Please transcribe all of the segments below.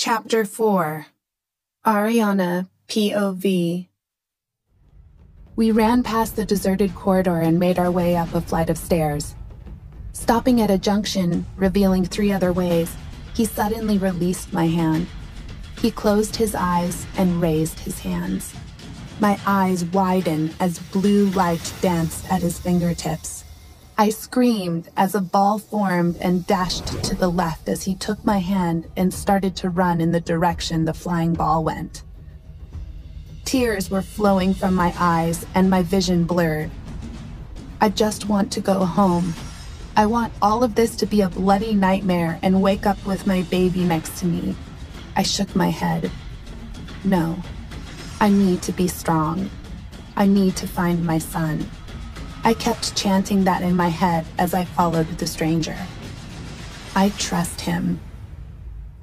Chapter 4. Ariana, POV. We ran past the deserted corridor and made our way up a flight of stairs. Stopping at a junction, revealing 3 other ways, he suddenly released my hand. He closed his eyes and raised his hands. My eyes widened as blue light danced at his fingertips. I screamed as a ball formed and dashed to the left as he took my hand and started to run in the direction the flying ball went. Tears were flowing from my eyes and my vision blurred. I just want to go home. I want all of this to be a bloody nightmare and wake up with my baby next to me. I shook my head. No, I need to be strong. I need to find my son. I kept chanting that in my head as I followed the stranger. I trust him.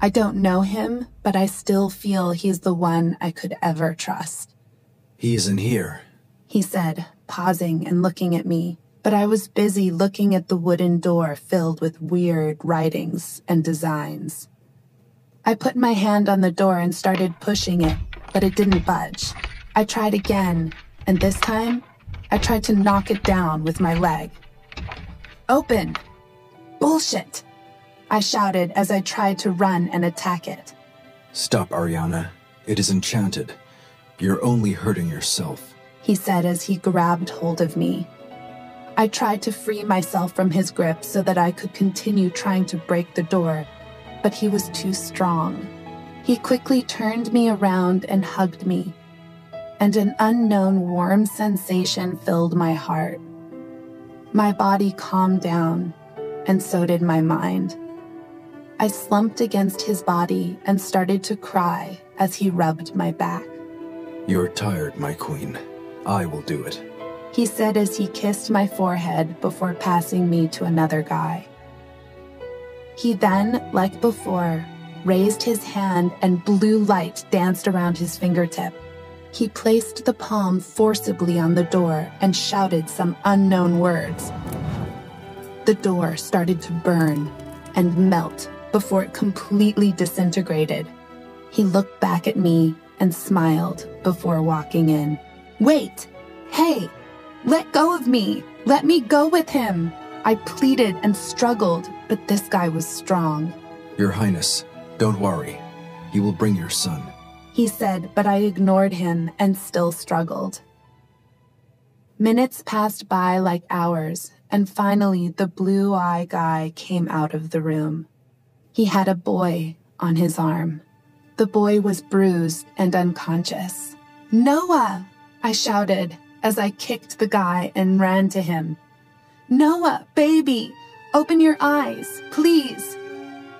I don't know him, but I still feel he's the one I could ever trust. He isn't here, he said, pausing and looking at me, but I was busy looking at the wooden door filled with weird writings and designs. I put my hand on the door and started pushing it, but it didn't budge. I tried again, and this time, I tried to knock it down with my leg. Open! Bullshit! I shouted as I tried to run and attack it. Stop, Ariana. It is enchanted. You're only hurting yourself, he said as he grabbed hold of me. I tried to free myself from his grip so that I could continue trying to break the door, but he was too strong. He quickly turned me around and hugged me, and an unknown warm sensation filled my heart. My body calmed down, and so did my mind. I slumped against his body and started to cry as he rubbed my back. You're tired, my queen. I will do it, he said as he kissed my forehead before passing me to another guy. He then, like before, raised his hand and blue light danced around his fingertip. He placed the palm forcibly on the door and shouted some unknown words. The door started to burn and melt before it completely disintegrated. He looked back at me and smiled before walking in. Wait! Hey! Let go of me! Let me go with him! I pleaded and struggled, but this guy was strong. Your Highness, don't worry. He will bring your son, he said, but I ignored him and still struggled. Minutes passed by like hours, and finally the blue-eye guy came out of the room. He had a boy on his arm. The boy was bruised and unconscious. Noah! I shouted as I kicked the guy and ran to him. Noah, baby! Open your eyes, please!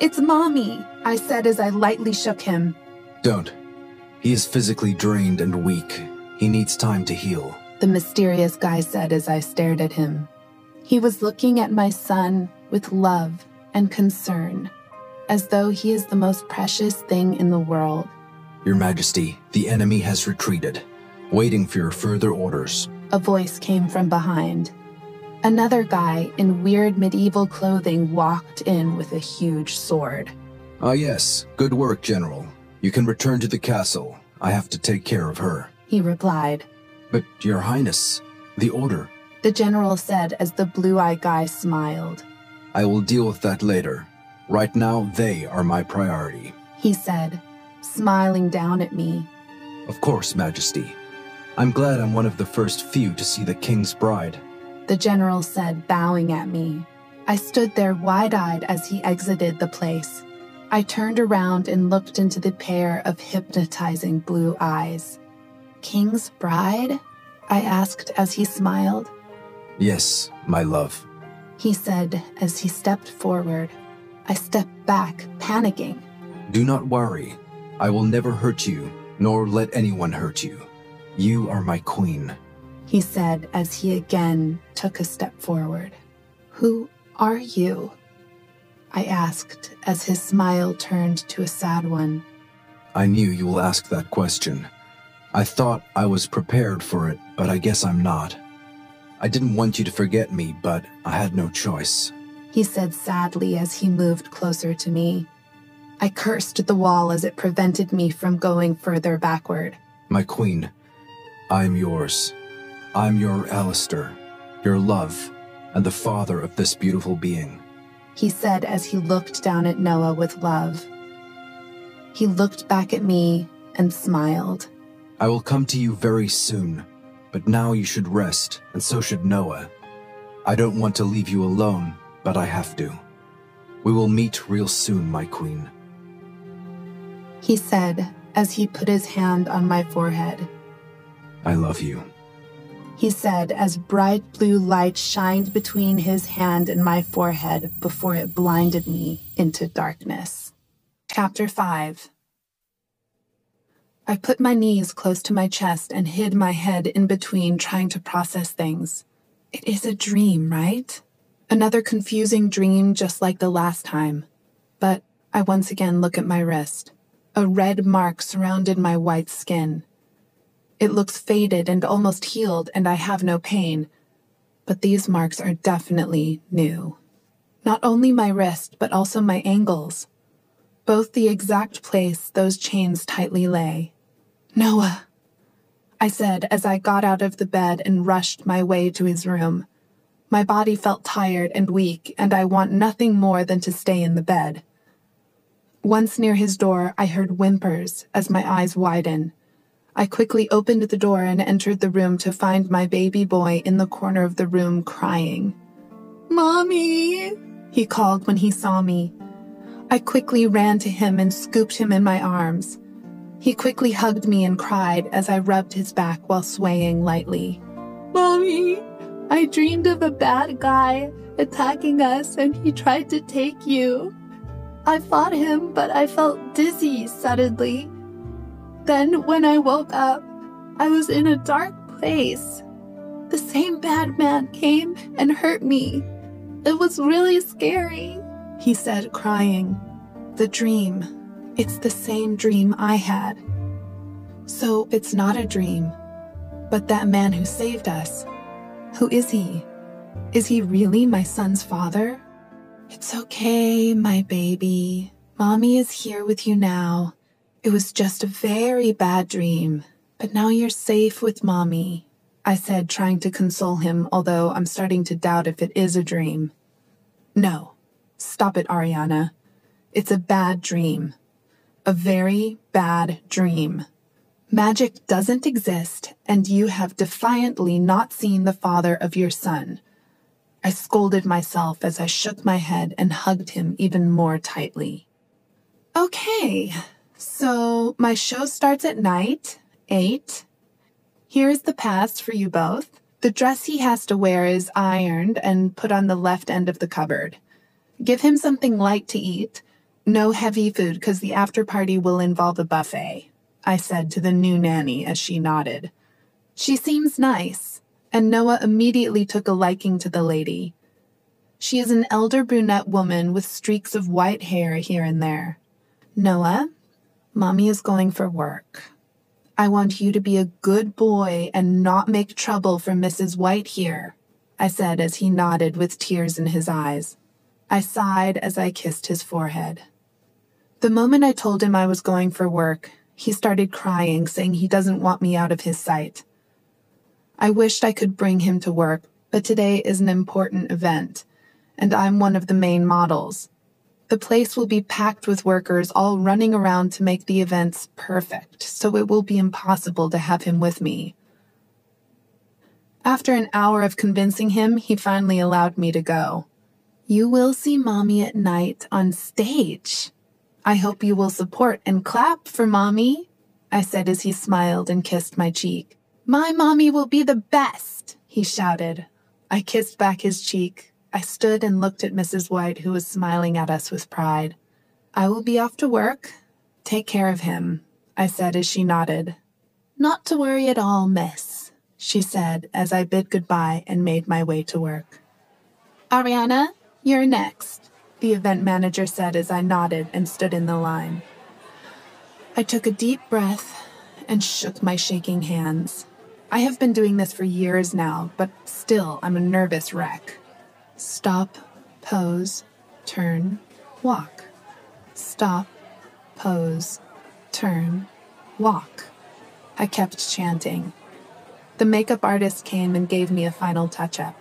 It's Mommy, I said as I lightly shook him. Don't. He is physically drained and weak. He needs time to heal, the mysterious guy said as I stared at him. He was looking at my son with love and concern, as though he is the most precious thing in the world. Your Majesty, the enemy has retreated, waiting for your further orders, a voice came from behind. Another guy in weird medieval clothing walked in with a huge sword. Ah yes, good work, General. You can return to the castle. I have to take care of her, he replied. But, Your Highness, the order, the general said as the blue-eyed guy smiled. I will deal with that later. Right now, they are my priority, he said, smiling down at me. Of course, Majesty. I'm glad I'm one of the first few to see the King's bride, the general said, bowing at me. I stood there wide-eyed as he exited the place. I turned around and looked into the pair of hypnotizing blue eyes. King's bride? I asked as he smiled. Yes, my love, he said as he stepped forward. I stepped back, panicking. Do not worry. I will never hurt you, nor let anyone hurt you. You are my queen, he said as he again took a step forward. Who are you? I asked as his smile turned to a sad one. I knew you will ask that question. I thought I was prepared for it, but I guess I'm not. I didn't want you to forget me, but I had no choice, he said sadly as he moved closer to me. I cursed the wall as it prevented me from going further backward. My queen, I am yours. I'm your Alistair, your love, and the father of this beautiful being, he said as he looked down at Noah with love. He looked back at me and smiled. I will come to you very soon, but now you should rest, and so should Noah. I don't want to leave you alone, but I have to. We will meet real soon, my queen, he said as he put his hand on my forehead. I love you, he said as bright blue light shined between his hand and my forehead before it blinded me into darkness. Chapter 5. I put my knees close to my chest and hid my head in between, trying to process things. It is a dream, right? Another confusing dream just like the last time. But I once again look at my wrist. A red mark surrounded my white skin. It looks faded and almost healed, and I have no pain. But these marks are definitely new. Not only my wrist, but also my ankles. Both the exact place those chains tightly lay. Noah, I said as I got out of the bed and rushed my way to his room. My body felt tired and weak, and I want nothing more than to stay in the bed. Once near his door, I heard whimpers as my eyes widened. I quickly opened the door and entered the room to find my baby boy in the corner of the room crying. "Mommy!" he called when he saw me. I quickly ran to him and scooped him in my arms. He quickly hugged me and cried as I rubbed his back while swaying lightly. "Mommy, I dreamed of a bad guy attacking us and he tried to take you. I fought him, but I felt dizzy suddenly. Then, when I woke up, I was in a dark place. The same bad man came and hurt me. It was really scary," he said, crying. The dream. It's the same dream I had. So it's not a dream, but that man who saved us. Who is he? Is he really my son's father? It's okay, my baby. Mommy is here with you now. It was just a very bad dream, but now you're safe with Mommy, I said, trying to console him, although I'm starting to doubt if it is a dream. No, stop it, Ariana. It's a bad dream. A very bad dream. Magic doesn't exist, and you have defiantly not seen the father of your son. I scolded myself as I shook my head and hugged him even more tightly. Okay, so my show starts at night, 8. Here is the pass for you both. The dress he has to wear is ironed and put on the left end of the cupboard. Give him something light to eat. No heavy food, because the after party will involve a buffet, I said to the new nanny as she nodded. She seems nice, and Noah immediately took a liking to the lady. She is an elder brunette woman with streaks of white hair here and there. Noah, Mommy is going for work. I want you to be a good boy and not make trouble for Mrs. White here, I said as he nodded with tears in his eyes. I sighed as I kissed his forehead. The moment I told him I was going for work, he started crying, saying he doesn't want me out of his sight. I wished I could bring him to work, but today is an important event, and I'm one of the main models. The place will be packed with workers all running around to make the events perfect, so it will be impossible to have him with me. After an hour of convincing him, he finally allowed me to go. You will see Mommy at night on stage. I hope you will support and clap for Mommy, I said as he smiled and kissed my cheek. My Mommy will be the best, he shouted. I kissed back his cheek. I stood and looked at Mrs. White, who was smiling at us with pride. I will be off to work. Take care of him, I said as she nodded. Not to worry at all, miss, she said as I bid goodbye and made my way to work. Ariana, you're next, the event manager said as I nodded and stood in the line. I took a deep breath and shook my shaking hands. I have been doing this for years now, but still I'm a nervous wreck. Stop, pose, turn, walk. Stop, pose, turn, walk. I kept chanting. The makeup artist came and gave me a final touch-up.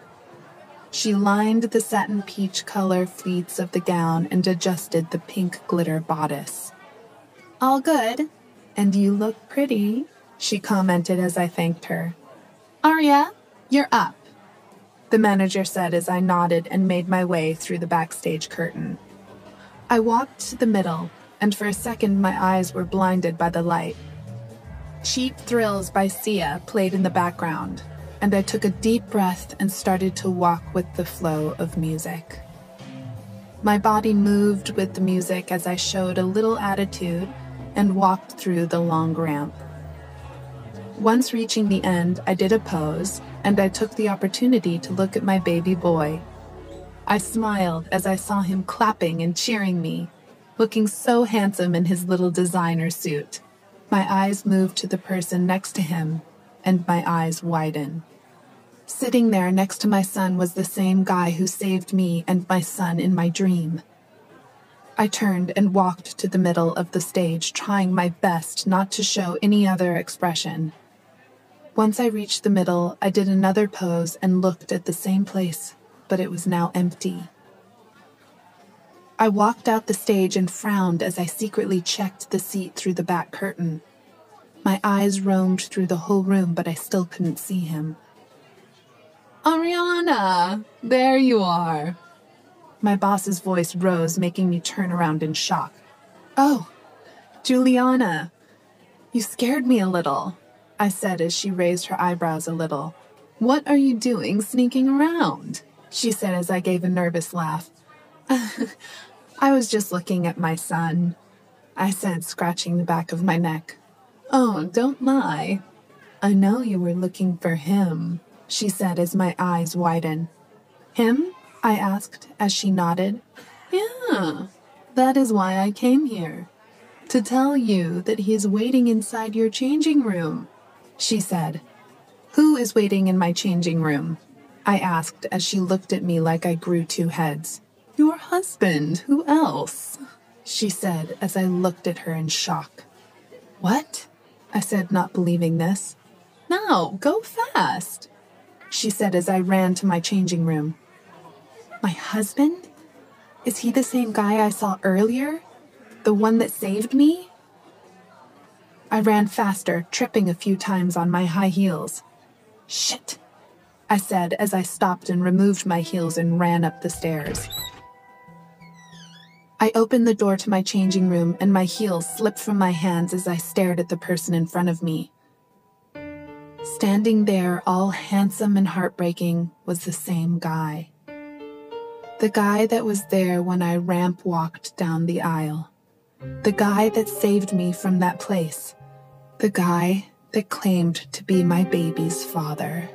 She lined the satin peach color pleats of the gown and adjusted the pink glitter bodice. "All good, and you look pretty," she commented as I thanked her. "Aria, you're up," the manager said as I nodded and made my way through the backstage curtain. I walked to the middle, and for a second my eyes were blinded by the light. Cheap Thrills by Sia played in the background, and I took a deep breath and started to walk with the flow of music. My body moved with the music as I showed a little attitude and walked through the long ramp. Once reaching the end, I did a pose, and I took the opportunity to look at my baby boy. I smiled as I saw him clapping and cheering me, looking so handsome in his little designer suit. My eyes moved to the person next to him, and my eyes widened. Sitting there next to my son was the same guy who saved me and my son in my dream. I turned and walked to the middle of the stage, trying my best not to show any other expression. Once I reached the middle, I did another pose and looked at the same place, but it was now empty. I walked out the stage and frowned as I secretly checked the seat through the back curtain. My eyes roamed through the whole room, but I still couldn't see him. "Ariana, there you are." My boss's voice rose, making me turn around in shock. "Oh, Juliana, you scared me a little," I said as she raised her eyebrows a little. "What are you doing sneaking around?" she said as I gave a nervous laugh. "I was just looking at my son," I said, scratching the back of my neck. "Oh, don't lie. I know you were looking for him," she said as my eyes widened. "Him?" I asked as she nodded. "Yeah, that is why I came here. To tell you that he is waiting inside your changing room," she said. "Who is waiting in my changing room?" I asked as she looked at me like I grew two heads. "Your husband, who else?" she said as I looked at her in shock. "What?" I said, not believing this. "Now, go fast," she said as I ran to my changing room. "My husband? Is he the same guy I saw earlier? The one that saved me?" I ran faster, tripping a few times on my high heels. "Shit," I said as I stopped and removed my heels and ran up the stairs. I opened the door to my changing room and my heels slipped from my hands as I stared at the person in front of me. Standing there, all handsome and heartbreaking, was the same guy. The guy that was there when I ramp walked down the aisle. The guy that saved me from that place. The guy that claimed to be my baby's father.